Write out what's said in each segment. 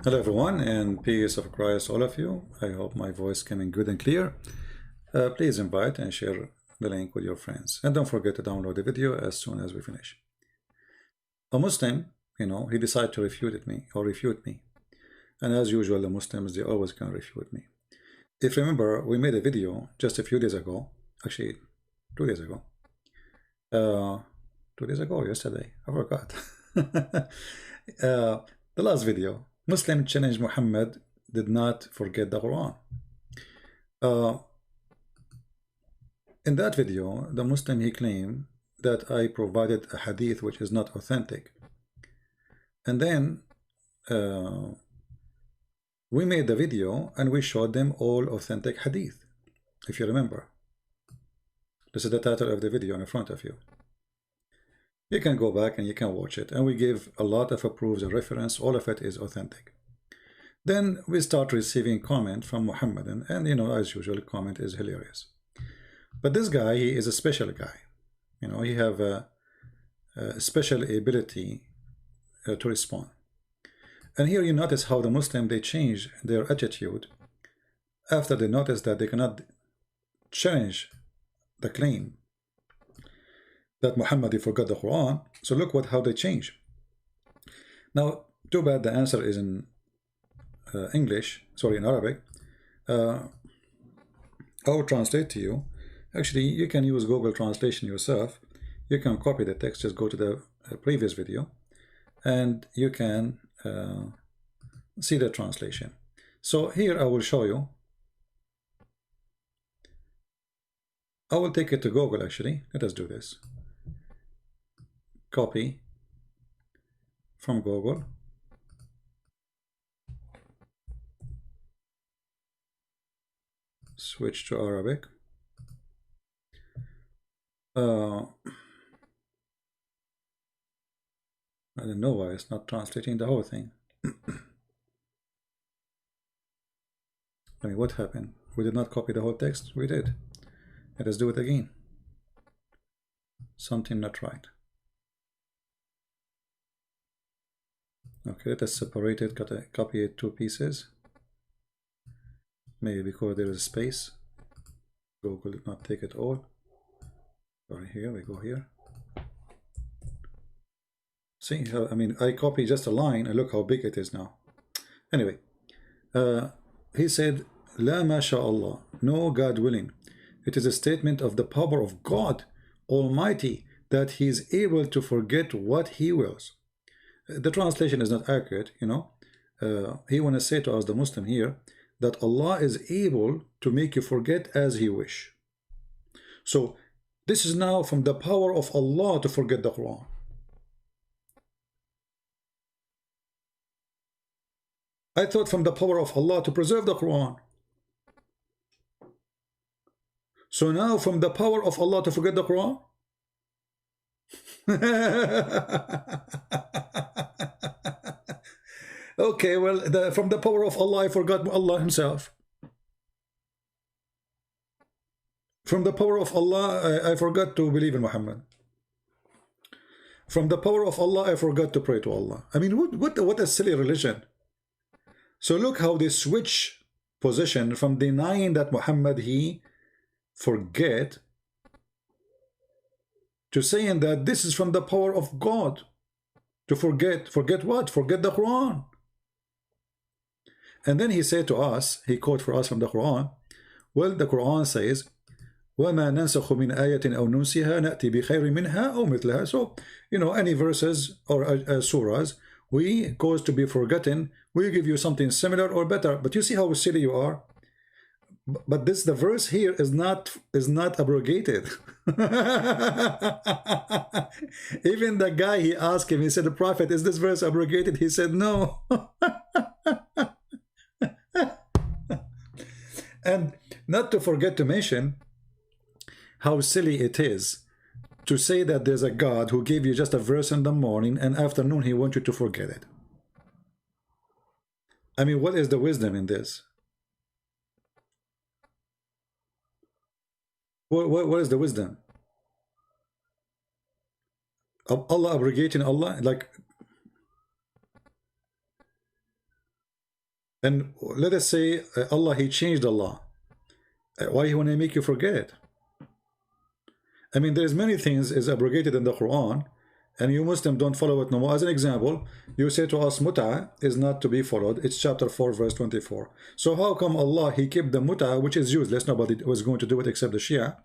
Hello everyone, and peace of Christ all of you. I hope my voice coming good and clear. Please invite and share the link with your friends, and don't forget to download the video as soon as we finish. A Muslim, he decided to refute me, and as usual the Muslims, they always can refute me. If you remember, we made a video just a few days ago, actually 2 days ago, 2 days ago, yesterday, I forgot. The last video, Muslim challenge Muhammad did not forget the Quran. In that video, the Muslim, he claimed that I provided a hadith which is not authentic. And then we made the video and we showed them all authentic hadith, if you remember. This is the title of the video in front of you. You can go back and you can watch it, and we give a lot of proofs and reference. All of it is authentic. Then we start receiving comment from Muhammadan, and as usual, comment is hilarious. But this guy, he is a special guy. He have a special ability to respond. And here you notice how the Muslim, they change their attitude after they notice that they cannot challenge the claim that Muhammad, he forgot the Quran. So look how they change. Now, too bad the answer is in in Arabic. I will translate to you. Actually, you can use Google Translation yourself. You can copy the text, just go to the previous video, and you can see the translation. So here I will show you. I will take it to Google, actually. Let us do this. Copy from Google. Switch to Arabic. I don't know why it's not translating the whole thing. I mean, what happened? We did not copy the whole text? We did. Let us do it again. Something not right. Okay, let us separate it, copy it 2 pieces. Maybe because there is space. Google did not take it all. Sorry, here we go here. See how, I copy just a line and look how big it is now. Anyway, he said, La masha'Allah, no, God willing. It is a statement of the power of God Almighty that He is able to forget what He wills. The translation is not accurate, He want to say to us, the Muslim here, that Allah is able to make you forget as He wish. So this is now from the power of Allah to forget the Quran. I thought from the power of Allah to preserve the Quran. So now from the power of Allah to forget the Quran? Okay, well, from the power of Allah, I forgot Allah Himself. From the power of Allah, I forgot to believe in Muhammad. From the power of Allah, I forgot to pray to Allah. I mean, what a silly religion. So look how they switch position from denying that Muhammad, he forget, to saying that this is from the power of God to forget. Forget what? Forget the Quran. And then he said to us, he quote for us from the Quran, well, the Quran says, وَمَا نَنْسَخُ مِنْ آيَةٍ أَوْ نُنْسِهَا نَأْتِي بِخَيْرٍ مِنْهَا أَوْ مِثْلَهَا. So, any verses or surahs, we cause to be forgotten, we give you something similar or better. But you see how silly you are? But the verse here is not abrogated. Even the guy, he asked him, he said, the Prophet, is this verse abrogated? He said, no. And not to forget to mention how silly it is to say that there's a God who gave you just a verse in the morning and afternoon he wants you to forget it. I mean, what is the wisdom in this? What is the wisdom? Allah abrogating Allah, like And let us say Allah, he changed Allah. Why he want to make you forget it? I mean, there's many things is abrogated in the Quran, and you Muslim don't follow it no more. As an example, you say to us, mut'a is not to be followed. It's chapter 4, verse 24. So how come Allah, he kept the mut'a, which is useless, nobody was going to do it except the Shia,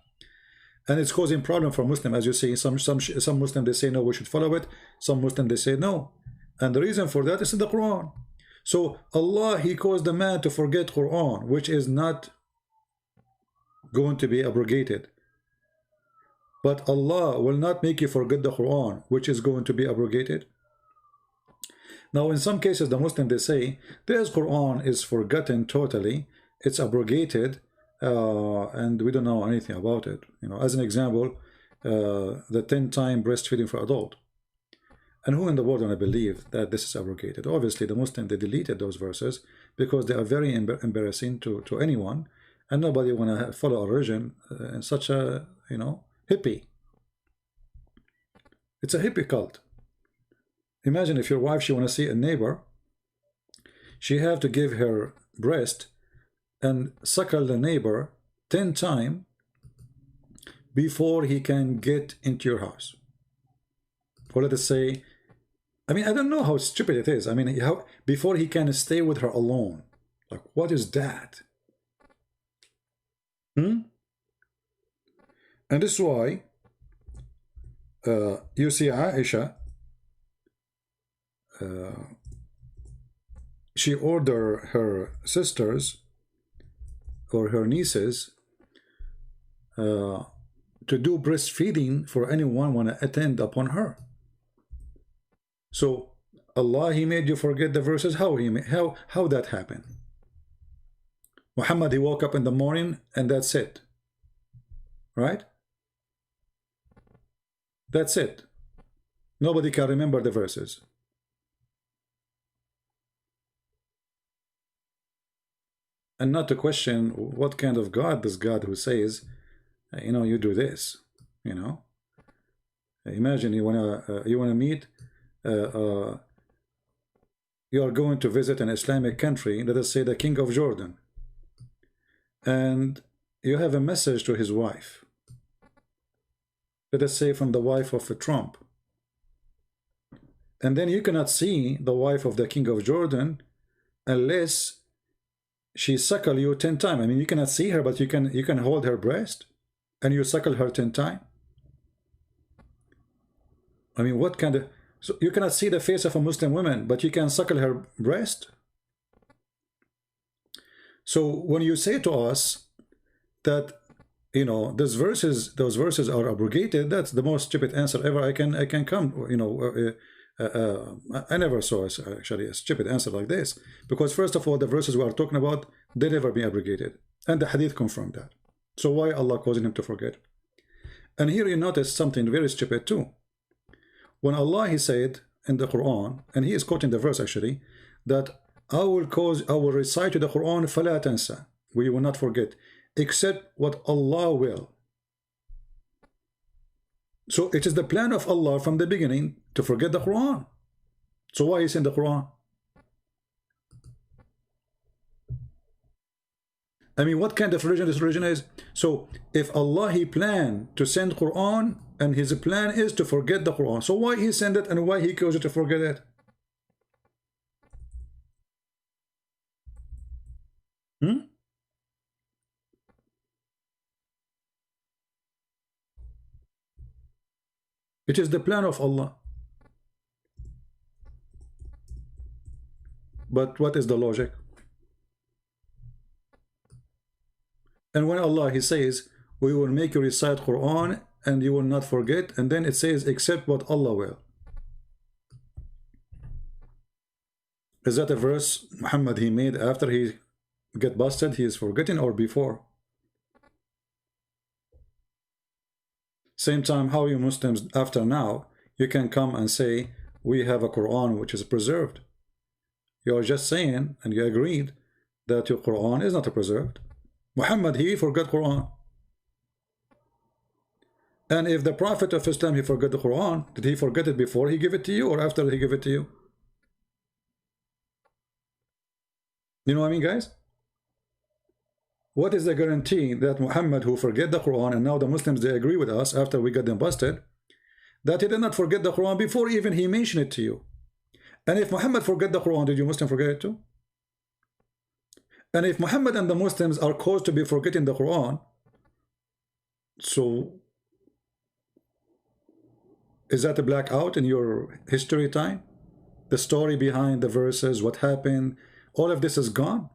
and it's causing problem for Muslim, as you see. Some Muslim, they say no, we should follow it. Some Muslim, they say no. And the reason for that is in the Quran. So Allah, he caused the man to forget Quran, which is not going to be abrogated. But Allah will not make you forget the Quran, which is going to be abrogated. Now, in some cases, the Muslim, they say, this Quran is forgotten totally, it's abrogated, and we don't know anything about it. You know, as an example, the 10-time breastfeeding for adult. And who in the world want to believe that this is abrogated? Obviously, the Muslim, they deleted those verses because they are very embarrassing to anyone, and nobody want to follow a religion in such a, you know, hippie. It's a hippie cult. Imagine if your wife, she want to see a neighbor, she have to give her breast and suckle the neighbor 10 times before he can get into your house. Or let us say, I mean, I don't know how stupid it is. I mean, how before he can stay with her alone. Like, what is that? And this is why you see Aisha, she ordered her sisters or her nieces to do breastfeeding for anyone want to attend upon her. So Allah, he made you forget the verses. How that happened? Muhammad, he woke up in the morning and that's it, right? That's it. Nobody can remember the verses. And not to question what kind of God, this God who says, you know, you do this, you know. Imagine you wanna meet, you are going to visit an Islamic country, let us say the King of Jordan, and you have a message to his wife. Let us say from the wife of Trump. And then you cannot see the wife of the King of Jordan unless she suckle you 10 times. I mean, you cannot see her, but you can hold her breast and you suckle her 10 times. I mean, what kind of... So you cannot see the face of a Muslim woman, but you can suckle her breast. So when you say to us that, you know, those verses are abrogated, that's the most stupid answer ever I can come. You know, I never saw actually a stupid answer like this, because first of all, the verses we are talking about, they never be abrogated, and the hadith confirmed that. So why Allah causing him to forget? And here you notice something very stupid too. When Allah, he said in the Quran, and he is quoting the verse actually, that I will recite to the Quran فَلَا تَنْسَى, we will not forget, except what Allah will. So it is the plan of Allah from the beginning to forget the Quran. So why is in the Quran? I mean, what kind of religion this religion is? So if Allah, he planned to send Quran, and his plan is to forget the Quran, so why he sent it and why he caused you to forget it? It is the plan of Allah. But what is the logic? And when Allah, he says, we will make you recite Quran and you will not forget, and then it says, except what Allah will. Is that a verse Muhammad he made after he get busted, he is forgetting, or before? Same time, how you Muslims after now, you can come and say, we have a Quran which is preserved. You are just saying, and you agreed, that your Quran is not preserved. Muhammad, he forgot Quran. And if the Prophet of Islam, he forgot the Quran, did he forget it before he gave it to you or after he gave it to you? You know what I mean, guys? What is the guarantee that Muhammad, who forget the Quran, and now the Muslims, they agree with us after we got them busted, that he did not forget the Quran before even he mentioned it to you? And if Muhammad forget the Quran, did you Muslim forget it too? And if Muhammad and the Muslims are caused to be forgetting the Quran, so is that a blackout in your history time? The story behind the verses, what happened, all of this is gone.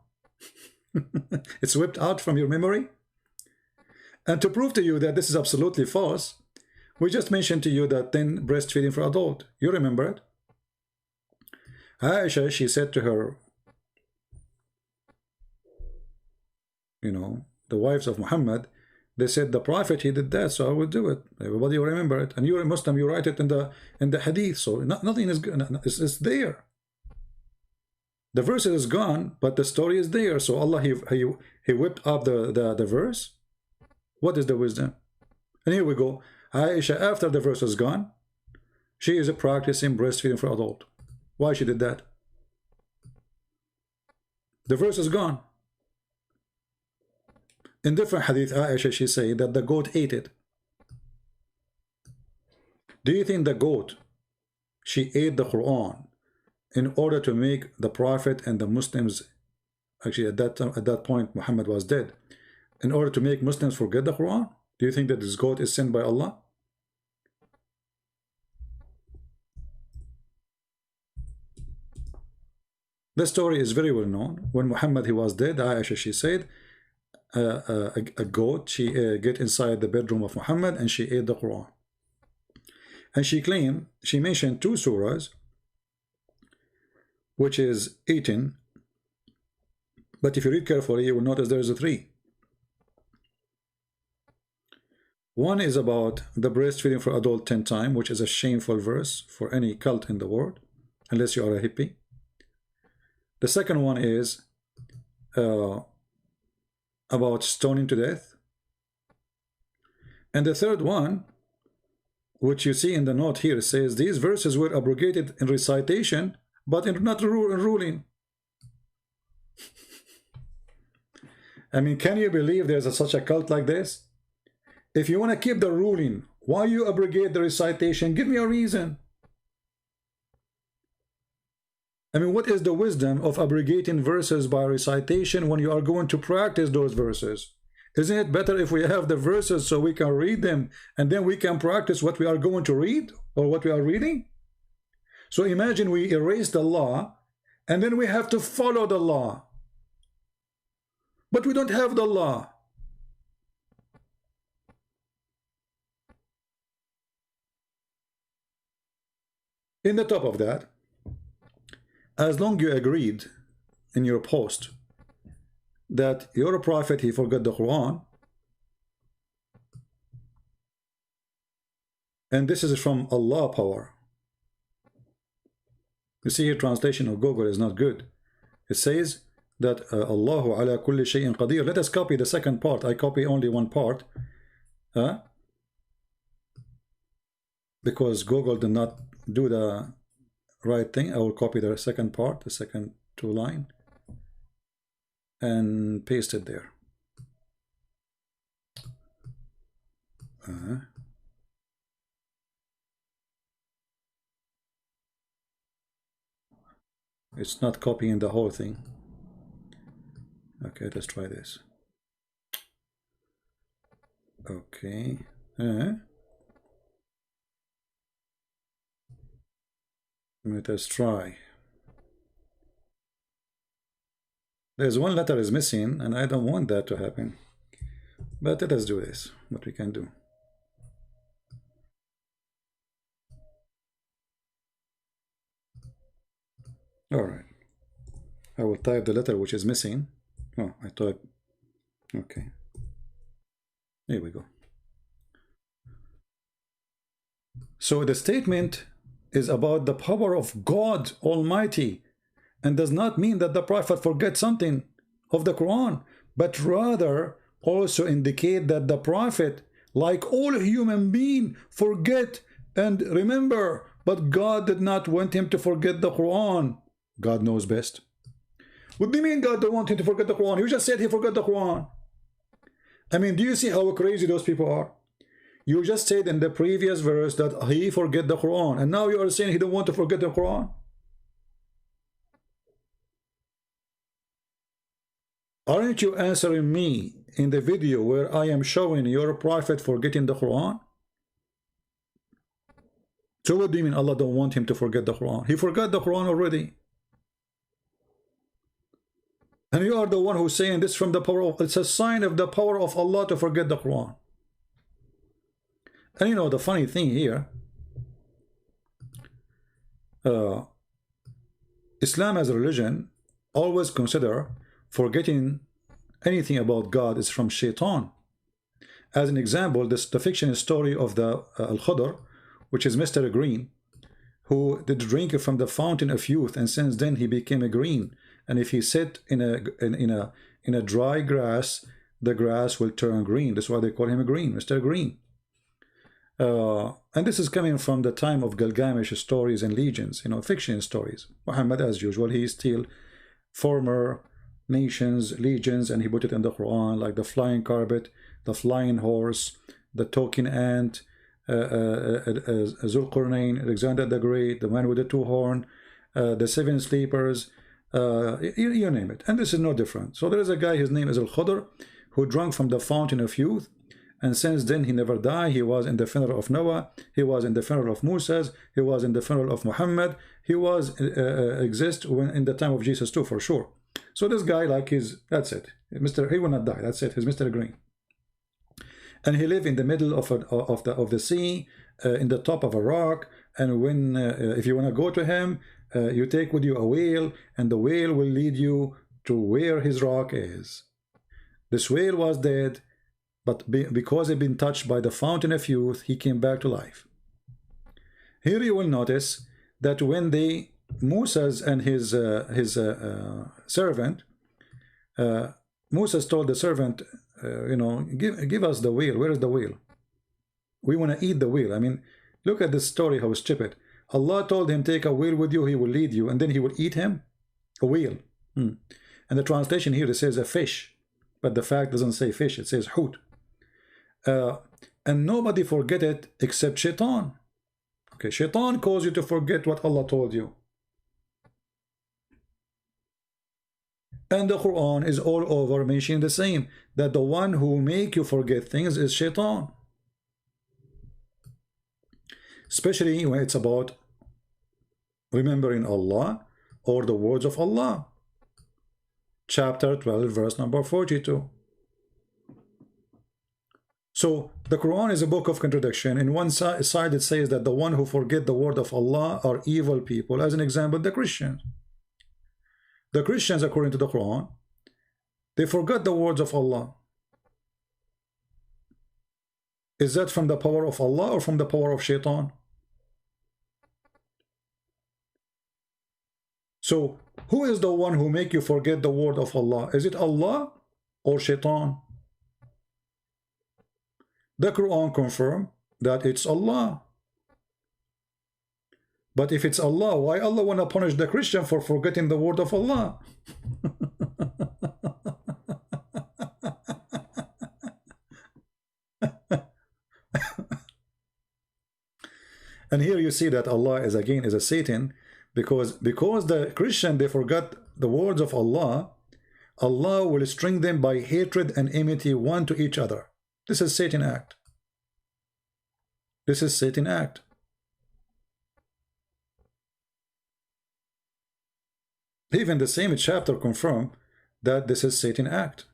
It's whipped out from your memory. And to prove to you that this is absolutely false, we just mentioned to you that then breastfeeding for adult. You remember it? Aisha, she said to her, you know, the wives of Muhammad, they said the Prophet, he did that, so I will do it. Everybody will remember it. And you're a Muslim, you write it in the hadith, so nothing is good. It's there. The verse is gone, but the story is there. So Allah, he whipped up the verse. What is the wisdom? And here we go. Aisha, after the verse is gone, she is practicing breastfeeding for adult. Why she did that? The verse is gone. In different hadith, Aisha, she said that the goat ate it. Do you think the goat, she ate the Quran in order to make the Prophet and the Muslims, actually at that point Muhammad was dead, in order to make Muslims forget the Quran? Do you think that this goat is sent by Allah? The story is very well known. When Muhammad, he was dead, Aisha, she said, a goat, she get inside the bedroom of Muhammad and she ate the Quran. And she claimed, she mentioned 2 surahs, which is eaten, but if you read carefully, you will notice there is a 3. One is about the breastfeeding for adult 10 times, which is a shameful verse for any cult in the world, unless you are a hippie. The second one is about stoning to death. And the third one, which you see in the note here, says these verses were abrogated in recitation, but not in ruling. I mean, can you believe there's such a cult like this? If you want to keep the ruling, why you abrogate the recitation? Give me a reason. I mean, what is the wisdom of abrogating verses by recitation when you are going to practice those verses? Isn't it better if we have the verses so we can read them and then we can practice what we are going to read or what we are reading? So imagine we erase the law and then we have to follow the law. But we don't have the law. In the top of that, as long you agreed in your post that your prophet, he forgot the Quran, and this is from Allah power. You see here, translation of Google is not good. It says that Allahu ala kulli shay'in qadir. Let us copy the second part. I copy only one part, because Google did not do the right thing. I will copy the second part, the second 2 line, and paste it there. It's not copying the whole thing. Okay, let's try this. Okay. Let us try. There's one letter is missing, and I don't want that to happen. But let us do this, what we can do. All right. I will type the letter which is missing. Oh, I type. Okay. Here we go. So the statement is about the power of God Almighty, and does not mean that the Prophet forget something of the Quran, but rather also indicate that the Prophet, like all human beings, forget and remember, but God did not want him to forget the Quran. God knows best. What do you mean God don't want him to forget the Quran? You just said he forgot the Quran. I mean, do you see how crazy those people are? You just said in the previous verse that he forget the Quran, and now you are saying he don't want to forget the Quran. Aren't you answering me in the video where I am showing your prophet forgetting the Quran? So what do you mean Allah don't want him to forget the Quran? He forgot the Quran already. And you are the one who's saying this from the power of, it's a sign of the power of Allah to forget the Quran. And you know the funny thing here, Islam as a religion always consider forgetting anything about God is from Shaitan. As an example, the fiction story of the Al-Khadr, which is Mr. Green, who did drink from the fountain of youth, and since then he became a green. And if he sit in a dry grass, the grass will turn green. That's why they call him a green, Mr. Green. And this is coming from the time of Gilgamesh stories and legends, you know, fiction stories. Muhammad, as usual, he steal former nations, legions, and he put it in the Quran, like the flying carpet, the flying horse, the talking ant, Zulqarnain, Alexander the Great, the man with the two horns, the seven sleepers, you name it. And this is no different. So there is a guy, his name is Al-Khadr, who drank from the fountain of youth, and since then he never died. He was in the funeral of Noah, he was in the funeral of Moses, he was in the funeral of Muhammad, he was exist when in the time of Jesus too, for sure. So this guy, like, that's it, he will not die, that's it, he's Mr. Green. And he lived in the middle of the sea, in the top of a rock. And when if you want to go to him, you take with you a whale, and the whale will lead you to where his rock is. This whale was dead, but because he'd been touched by the fountain of youth, he came back to life. Here you will notice that when Moses and his servant, Moses told the servant, you know, give us the whale. Where is the whale? We want to eat the whale. I mean, look at this story, how stupid. Allah told him, take a whale with you, he will lead you, and then he will eat him? A whale. And the translation here, it says a fish, but the fact doesn't say fish, it says hoot. And nobody forget it except Shaitan. Okay, Shaitan caused you to forget what Allah told you. And the Quran is all over mentioning the same, that the one who make you forget things is Shaitan. Especially when it's about remembering Allah or the words of Allah. Chapter 12, verse number 42. So the Quran is a book of contradiction. In one side it says that the one who forget the word of Allah are evil people. As an example, the Christians. The Christians, according to the Quran, they forgot the words of Allah. Is that from the power of Allah or from the power of Shaitan? So who is the one who make you forget the word of Allah? Is it Allah or Shaitan? The Quran confirms that it's Allah. But if it's Allah, why Allah want to punish the Christian for forgetting the word of Allah? And here you see that Allah is again a Satan, because the Christian, they forgot the words of Allah, Allah will string them by hatred and enmity one to each other. This is Satan act. This is Satan act. Even the same chapter confirm that this is Satan act.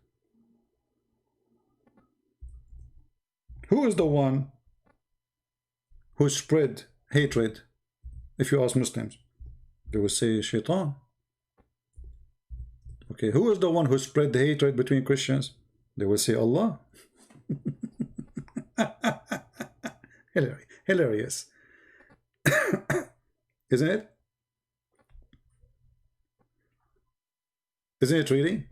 Who is the one who spread hatred? If you ask Muslims, they will say Shaitan. Okay, who is the one who spread the hatred between Christians? They will say Allah. Hilarious. Isn't it? Isn't it really?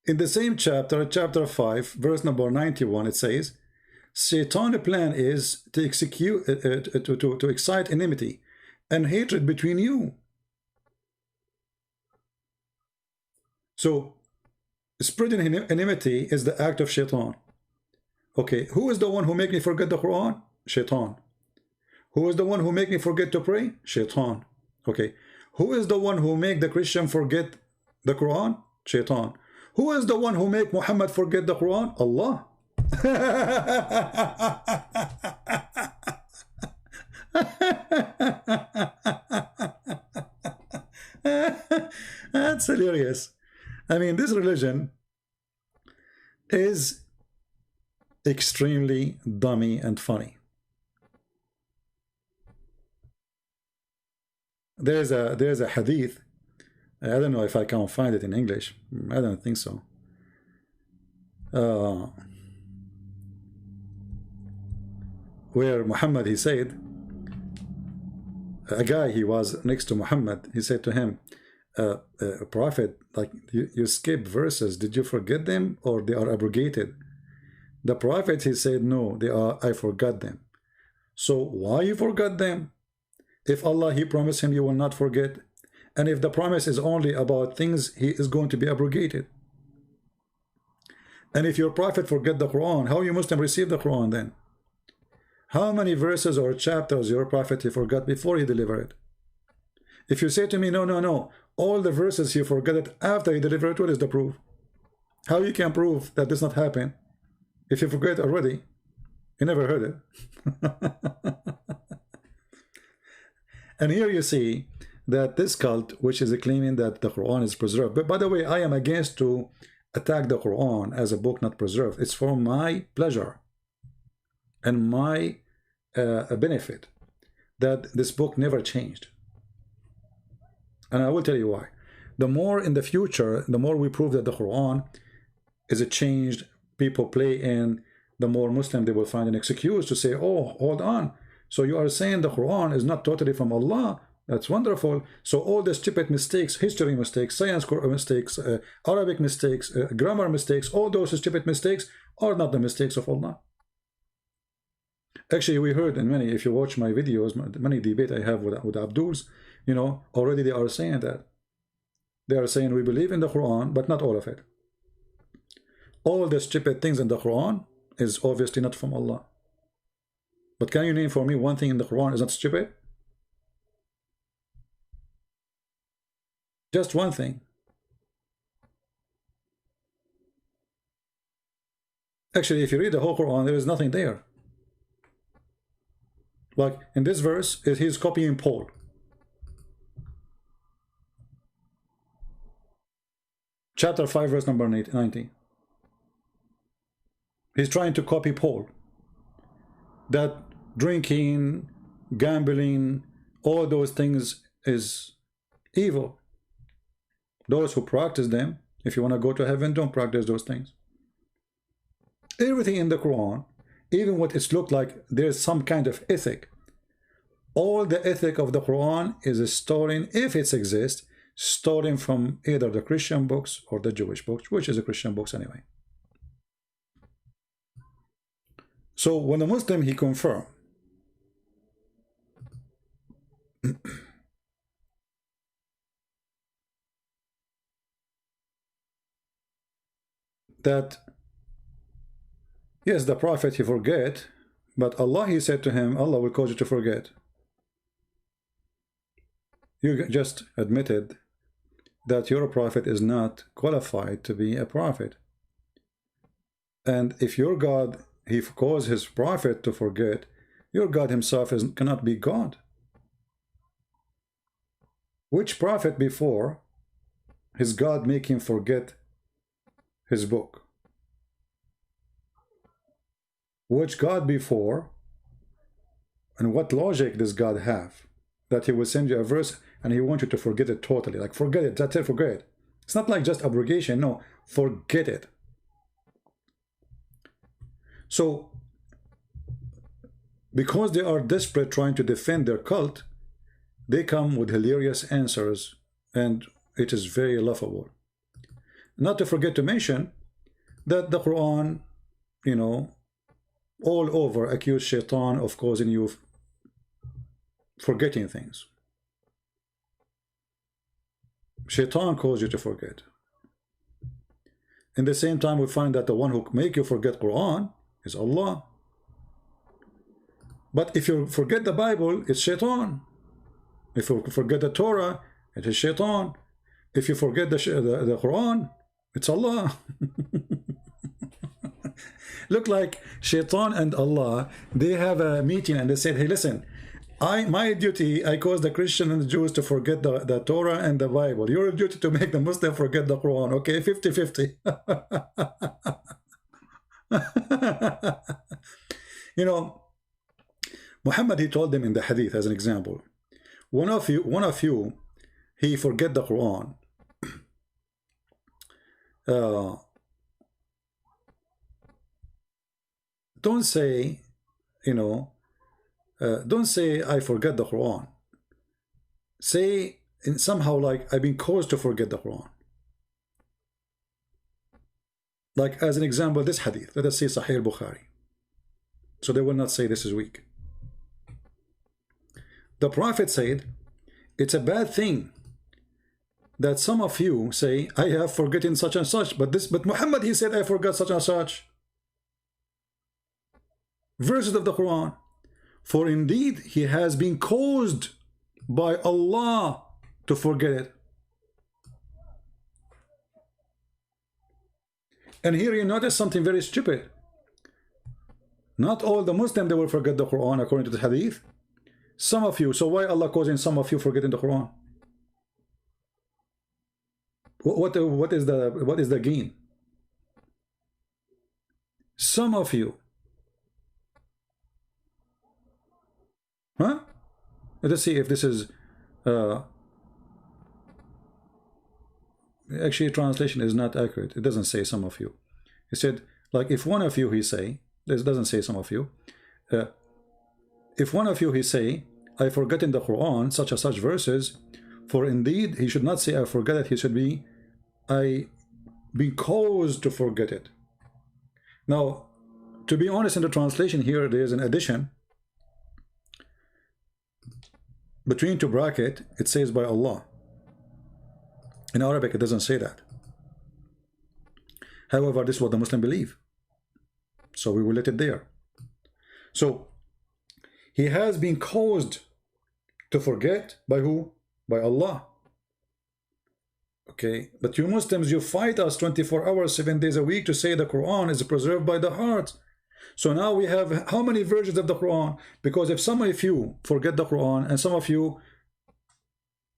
In the same chapter, chapter 5, verse number 91, it says, Satan's plan is to excite enmity and hatred between you. So spreading enmity is the act of shaitan. Okay, who is the one who make me forget the Quran? Shaitan. Who is the one who make me forget to pray? Shaitan. Okay, who is the one who make the Christian forget the Quran? Shaitan. Who is the one who make Muhammad forget the Quran? Allah. That's hilarious. I mean, this religion is extremely dummy and funny. There's a hadith. I don't know if I can find it in English. I don't think so. Where Muhammad, he said, a guy, he was next to Muhammad, he said to him, Prophet, like you skip verses, did you forget them or they are abrogated? The Prophet, he said, no, they are, I forgot them. So why you forgot them? If Allah, he promised him you will not forget, and if the promise is only about things, he is going to be abrogated. And if your Prophet forget the Quran, how you Muslim receive the Quran then? How many verses or chapters your Prophet he forgot before he delivered it? If you say to me, no, all the verses he forgot it after he delivered it, what is the proof? How you can prove that does not happen if you forget already? You never heard it. And here you see that this cult, which is claiming that the Quran is preserved. But by the way, I am against to attack the Quran as a book not preserved. It's for my pleasure and my benefit that this book never changed. And I will tell you why. The more in the future, the more we prove that the Quran is a changed, people play in, the more Muslim they will find an excuse to say, oh, hold on. So you are saying the Quran is not totally from Allah. That's wonderful. So all the stupid mistakes, history mistakes, science mistakes, Arabic mistakes, grammar mistakes, all those stupid mistakes are not the mistakes of Allah. Actually, we heard in many, if you watch my videos, many debate I have with Abduls, you know, already they are saying that. They are saying we believe in the Quran, but not all of it. All the stupid things in the Quran is obviously not from Allah. But can you name for me one thing in the Quran is not stupid? Just one thing. Actually, if you read the whole Quran, there is nothing there. Like in this verse, he's copying Paul. Chapter 5, verse number 90. He's trying to copy Paul. That drinking, gambling, all those things is evil. Those who practice them, if you want to go to heaven, don't practice those things. Everything in the Quran, even what it's looked like, there's some kind of ethic. All the ethic of the Quran is stolen, if it exists, stolen from either the Christian books or the Jewish books, which is the Christian books anyway. So when a Muslim, he confirmed that yes, the Prophet he forget, but Allah, he said to him, Allah will cause you to forget. You just admitted that your Prophet is not qualified to be a prophet. And if your God, he caused his Prophet to forget, your God himself cannot be God. Which prophet before his God make him forget his book? Which God before, and what logic does God have that he will send you a verse and he wants you to forget it totally? Like, forget it, that's it, forget it. It's not like just abrogation, no, forget it. So because they are desperate trying to defend their cult, they come with hilarious answers, and it is very laughable. Not to forget to mention that the Quran, you know, all over accuse shaitan of causing you forgetting things. Shaitan caused you to forget. In the same time, we find that the one who make you forget Quran is Allah. But if you forget the Bible, it's Shaitan. If you forget the Torah, it is Shaitan. If you forget the Quran, it's Allah. Look like Shaitan and Allah, they have a meeting and they said, hey, listen, my duty, I cause the Christian and the Jews to forget the Torah and the Bible. Your duty to make the Muslim forget the Quran. Okay, 50-50. You know, Muhammad, he told them in the hadith as an example, one of you, he forget the Quran. Don't say, you know, don't say I forget the Quran. Say somehow like I've been caused to forget the Quran. Like as an example, this hadith, let us say Sahih Bukhari. So they will not say this is weak. The Prophet said, it's a bad thing that some of you say, I have forgotten such and such, but Muhammad, he said, I forgot such and such. Verses of the Quran. For indeed, he has been caused by Allah to forget it. And here you notice something very stupid. Not all the Muslims, they will forget the Quran according to the hadith. Some of you. So why Allah causing some of you forgetting the Quran? What is the gain? Some of you. Huh? Let's see if this is actually translation is not accurate. It doesn't say some of you. He said like if one of you he say, this doesn't say some of you. If one of you he say, I forget in the Quran such and such verses, for indeed he should not say I forget it, he should be I be caused to forget it. Now, to be honest, in the translation here there is an addition between two brackets. It says by Allah. In Arabic it doesn't say that. However, this is what the Muslim believe, so we will let it there. So he has been caused to forget by who? By Allah. Okay, but you Muslims, you fight us 24 hours, 7 days a week to say the Quran is preserved by the heart. So now we have how many versions of the Quran? Because if some of you forget the Quran and some of you,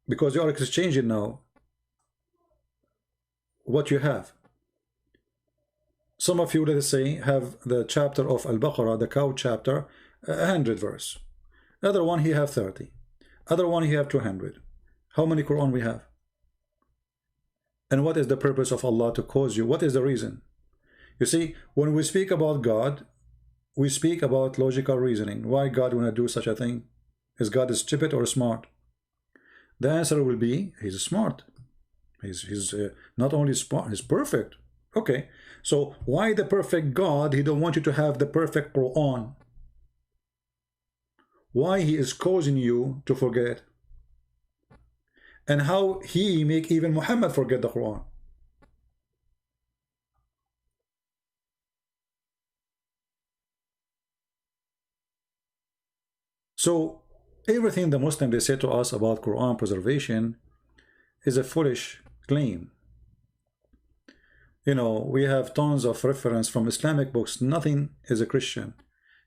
because you are exchanging now what you have. Some of you, let us say, have the chapter of Al-Baqarah, the cow chapter, 100 verse. Other one he have 30. Other one he have 200. How many Quran we have? And what is the purpose of Allah to cause you? What is the reason? You see, when we speak about God, we speak about logical reasoning. Why God want to do such a thing? Is God stupid or smart? The answer will be, he's smart. He's not only smart, he's perfect. Okay, so why the perfect God, he don't want you to have the perfect Quran? Why he is causing you to forget? And how he make even Muhammad forget the Quran? So everything the Muslim they say to us about Quran preservation is a foolish claim. You know, we have tons of reference from Islamic books. Nothing is a Christian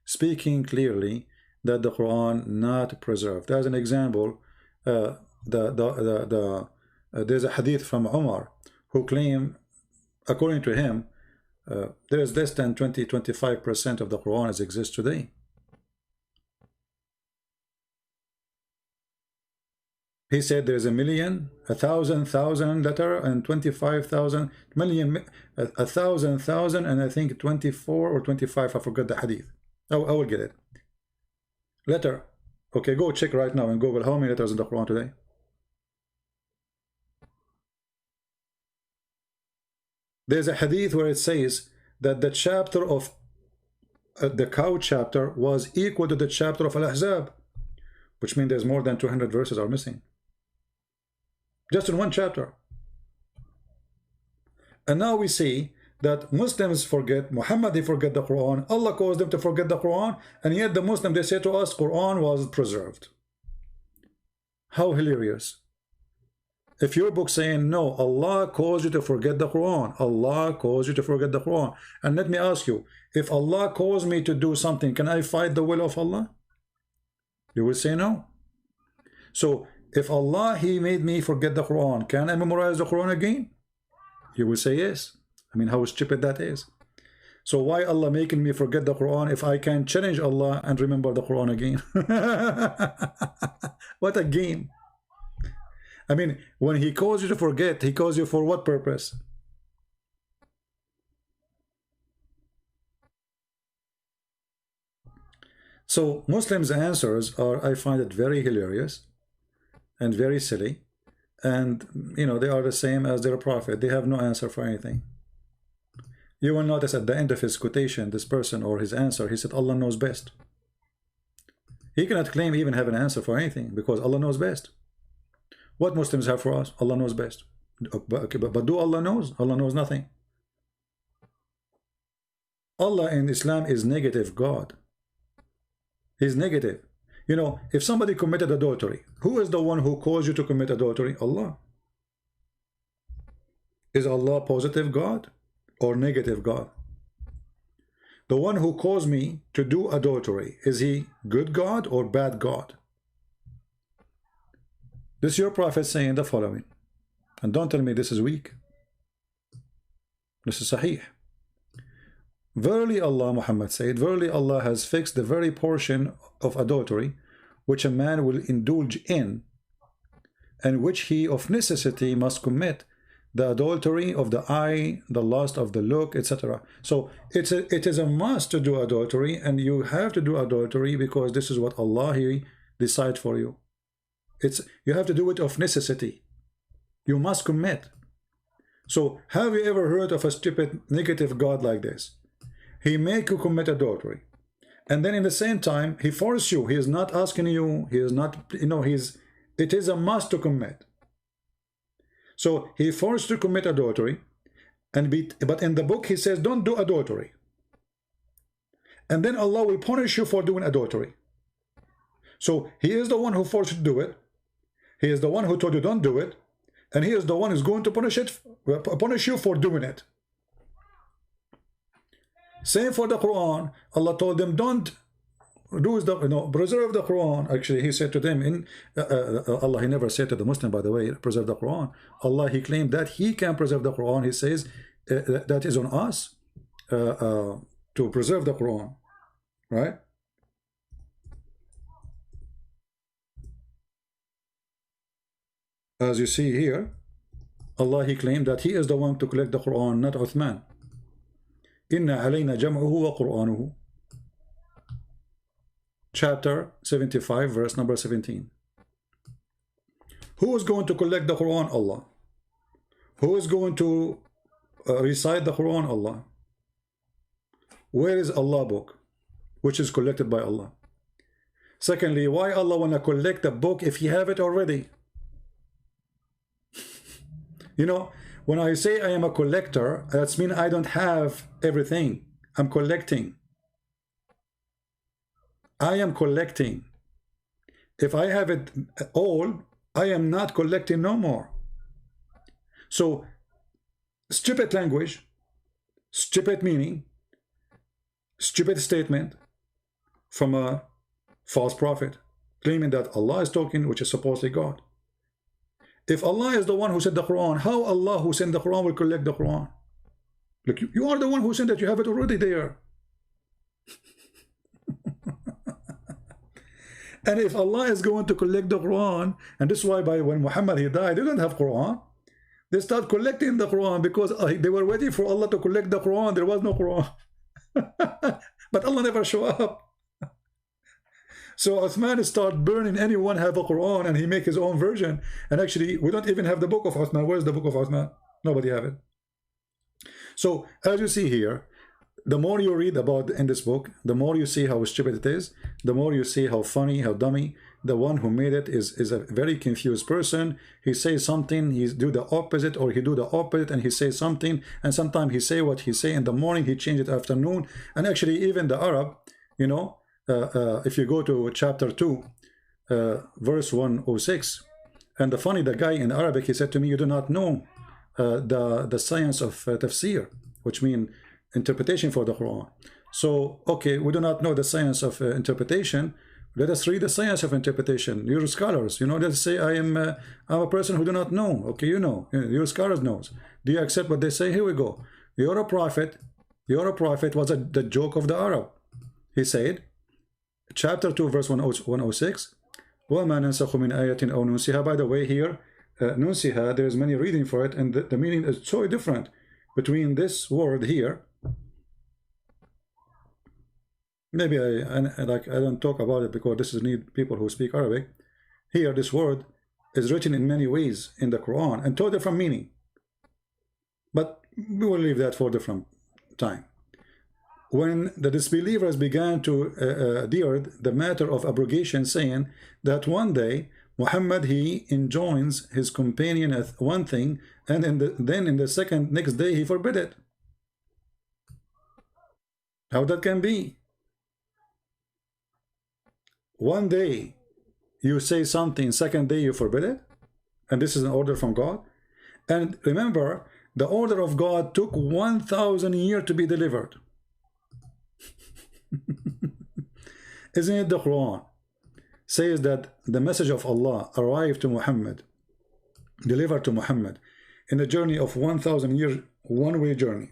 speaking clearly that the Quran not preserved. As an example, there's a hadith from Umar who claim, according to him, there is less than 20-25% of the Quran as exists today. He said there's 1,000,000, 1,000,000 letter, and 25,000 million, 1,000,000, and I think 24 or 25. I forgot the hadith. I will get it. Letter. Okay, go check right now in Google how many letters in the Quran today. There's a hadith where it says that the chapter of the cow chapter was equal to the chapter of Al-Ahzab, which means there's more than 200 verses are missing. just in one chapter. And now we see that Muslims forget, Muhammad, they forget the Quran, Allah caused them to forget the Quran, and yet the Muslim, they say to us, Quran was preserved. How hilarious. If your book saying, no, Allah caused you to forget the Quran, Allah caused you to forget the Quran. And let me ask you, if Allah caused me to do something, can I fight the will of Allah? You will say no. So if Allah, He made me forget the Quran, can I memorize the Quran again? You will say yes. I mean, how stupid that is. So why Allah making me forget the Quran if I can challenge Allah and remember the Quran again? What a game. I mean, when He calls you to forget, He calls you for what purpose? So Muslims' answers are, I find it very hilarious and very silly. And, you know, they are the same as their prophet. They have no answer for anything. You will notice at the end of his quotation, this person or his answer, he said, Allah knows best. He cannot claim even have an answer for anything because Allah knows best. What Muslims have for us? Allah knows best. But do Allah knows? Allah knows nothing. Allah in Islam is negative God. He's negative. You know, if somebody committed adultery, who is the one who caused you to commit adultery? Allah. Is Allah positive God or negative God? The one who caused me to do adultery, is he good God or bad God? This is your prophet saying the following. And don't tell me this is weak. This is sahih. Verily Allah, Muhammad said, verily Allah has fixed the very portion of adultery which a man will indulge in, and which he of necessity must commit, the adultery of the eye, the lust of the look, etc. So it is a must to do adultery, and you have to do adultery because this is what Allah He decides for you. You have to do it of necessity. You must commit. So have you ever heard of a stupid negative God like this? He make you commit adultery, and then in the same time He force you. He is not asking you. He is not, you know, it is a must to commit. So He forced you to commit adultery, but in the book He says don't do adultery, and then Allah will punish you for doing adultery. So He is the one who forced you to do it. He is the one who told you don't do it, and He is the one who's going to punish you for doing it. Same for the Quran. Allah told them don't do preserve the Quran. Actually, He said to them Allah, He never said to the Muslim, by the way, preserve the Quran. Allah, He claimed that He can preserve the Quran. He says that is on us to preserve the Quran, right? As you see here, Allah, He claimed that He is the one to collect the Quran, not Uthman. Inna alayna jam'uhu wa Qur'anuhu. Chapter 75, verse number 17. Who is going to collect the Quran? Allah. Who is going to recite the Quran? Allah. Where is Allah book, which is collected by Allah? Secondly, why Allah want to collect the book if He have it already? You know, when I say I am a collector, that means I don't have everything. I'm collecting. I am collecting. If I have it all, I am not collecting no more. So, stupid language, stupid meaning, stupid statement from a false prophet, claiming that Allah is talking, which is supposedly God. If Allah is the one who sent the Quran, how Allah who sent the Quran will collect the Quran? Look, you are the one who sent it. You have it already there. And if Allah is going to collect the Quran, and this is why when Muhammad he died, they didn't have Quran. They start collecting the Quran because they were waiting for Allah to collect the Quran. There was no Quran. But Allah never showed up. So Uthman start burning anyone have a Quran, and he make his own version. And actually, we don't even have the book of Uthman. Where's the book of Uthman? Nobody have it. So as you see here, The more you read about in this book, the more you see how stupid it is, the more you see how funny, how dummy. The one who made it is a very confused person. He says something, he do the opposite, or he do the opposite and he says something, and sometimes he say what he say in the morning, he change it afternoon. And actually even the Arab, you know, if you go to chapter 2, verse 106, and the guy in Arabic, he said to me, you do not know the science of tafsir, which means interpretation for the Quran. So, okay, we do not know the science of interpretation. Let us read the science of interpretation. You're scholars, you know. Let's say I'm a person who do not know. Okay, you know, your scholars knows. Do you accept what they say? Here we go. You're a prophet. You're a prophet was the joke of the Arab. He said, chapter 2, verse 106. وَمَا نَنْسَخُ مِنْ آيَةٍ أَوْ نُنْسِهَا. By the way, here, نُنْسِهَا, there is many reading for it, and the meaning is so different between this word here. Maybe I don't talk about it because this is need people who speak Arabic. Here, this word is written in many ways in the Quran and two different meaning. But we will leave that for a different time. When the disbelievers began to deal the matter of abrogation, saying that one day Muhammad he enjoins his companion at one thing, and then in the next day he forbid it. How that can be? One day you say something, second day you forbid it, and this is an order from God. And remember, the order of God took 1,000 years to be delivered. Isn't it the Quran says that the message of Allah arrived to Muhammad, delivered to Muhammad in a journey of 1,000 years, one-way journey,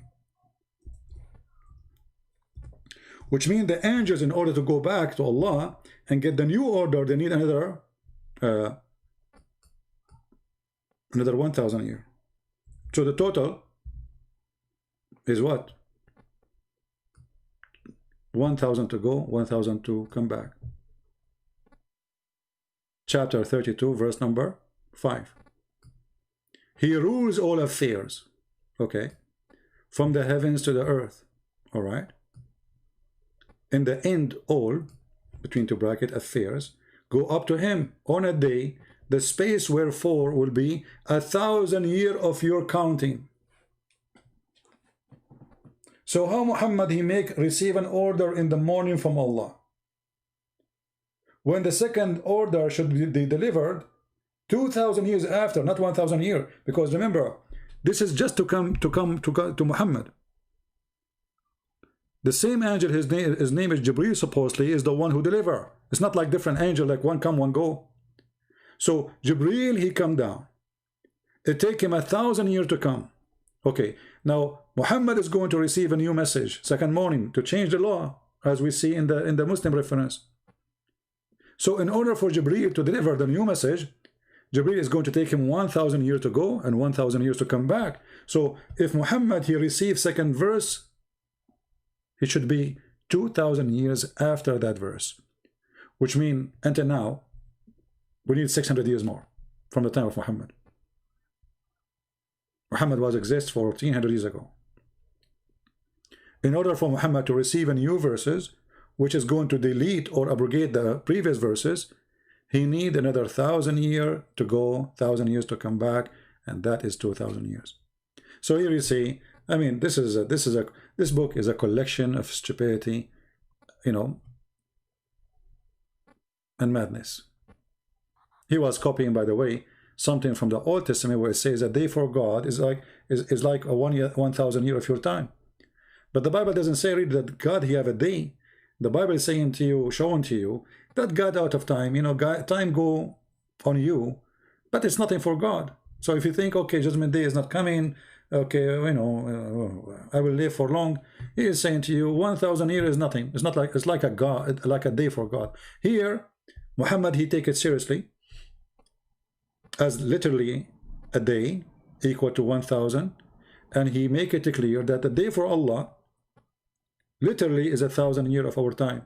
which means the angels, in order to go back to Allah and get the new order, they need another 1,000 years. So the total is what? 1,000 to go, 1,000 to come back. Chapter 32, verse number 5. He rules all affairs, okay, from the heavens to the earth, all right? In the end, all, between two bracket, affairs, go up to him on a day, the space wherefore will be 1,000 years of your counting. So how Muhammad he receive an order in the morning from Allah, when the second order should be delivered 2,000 years after, not 1,000 years, because remember, this is just to come to Muhammad. The same angel, his name is Jibreel, supposedly, is the one who deliver. It's not like different angel, like one come, one go. So Jibreel, he come down. It take him 1,000 years to come. Okay, now Muhammad is going to receive a new message second morning to change the law, as we see in the Muslim reference. So in order for Jibreel to deliver the new message, Jibreel is going to take him 1,000 years to go and 1,000 years to come back. So if Muhammad he receives second verse, it should be 2,000 years after that verse, which means until now we need 600 years more from the time of Muhammad. Muhammad was exist for 1,400 years ago. In order for Muhammad to receive a new verses, which is going to delete or abrogate the previous verses, he need another 1,000 years to go, 1,000 years to come back, and that is 2,000 years. So here you see, I mean, this book is a collection of stupidity, you know, and madness. He was copying, by the way, something from the Old Testament where it says a day for God is like a 1,000 years of your time. But the Bible doesn't say really that God he have a day. The Bible is saying to you, showing to you that God out of time, you know, God, time go on you, but it's nothing for God. So if you think, okay, Judgment Day is not coming, okay, you know, I will live for long, he is saying to you 1,000 years is nothing. It's not like, it's like a God, like a day for God. Here Muhammad he take it seriously as literally a day equal to 1,000, and he make it clear that the day for Allah literally is 1,000 years of our time.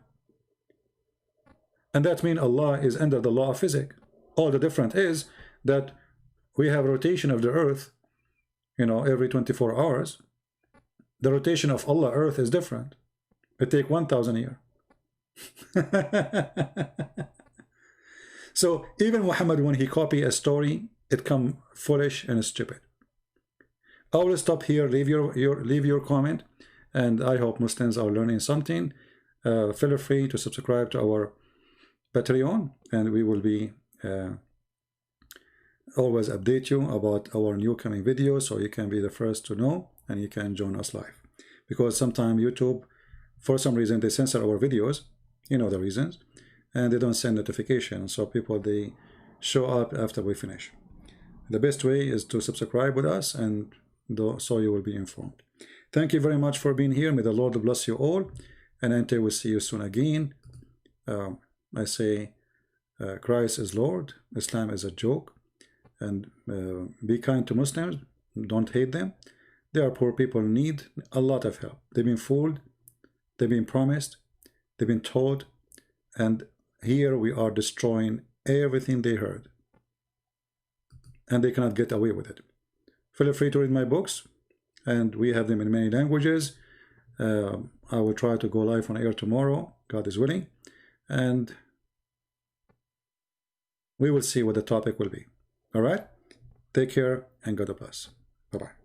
And that means Allah is under the law of physics. All the difference is that we have rotation of the earth, you know, every 24 hours, The rotation of Allah, earth, is different. It takes 1,000 years. So even Muhammad, when he copy a story, it come foolish and stupid. I will stop here. Leave your comment, and I hope Muslims are learning something. Feel free to subscribe to our Patreon, and we will be always update you about our new coming videos, so you can be the first to know, and you can join us live. Because sometimes YouTube, for some reason, they censor our videos, you know the reasons, and they don't send notifications, so people, they show up after we finish. The best way is to subscribe with us, and so you will be informed. Thank you very much for being here. May the Lord bless you all, and until we see you soon again, I say Christ is Lord, Islam is a joke, and be kind to Muslims, don't hate them. They are poor people, need a lot of help. They've been fooled, they've been promised, they've been told, and here we are destroying everything they heard, and they cannot get away with it. Feel free to read my books, and we have them in many languages. I will try to go live on air tomorrow, God is willing, and we will see what the topic will be. All right? Take care, and God bless. Bye-bye.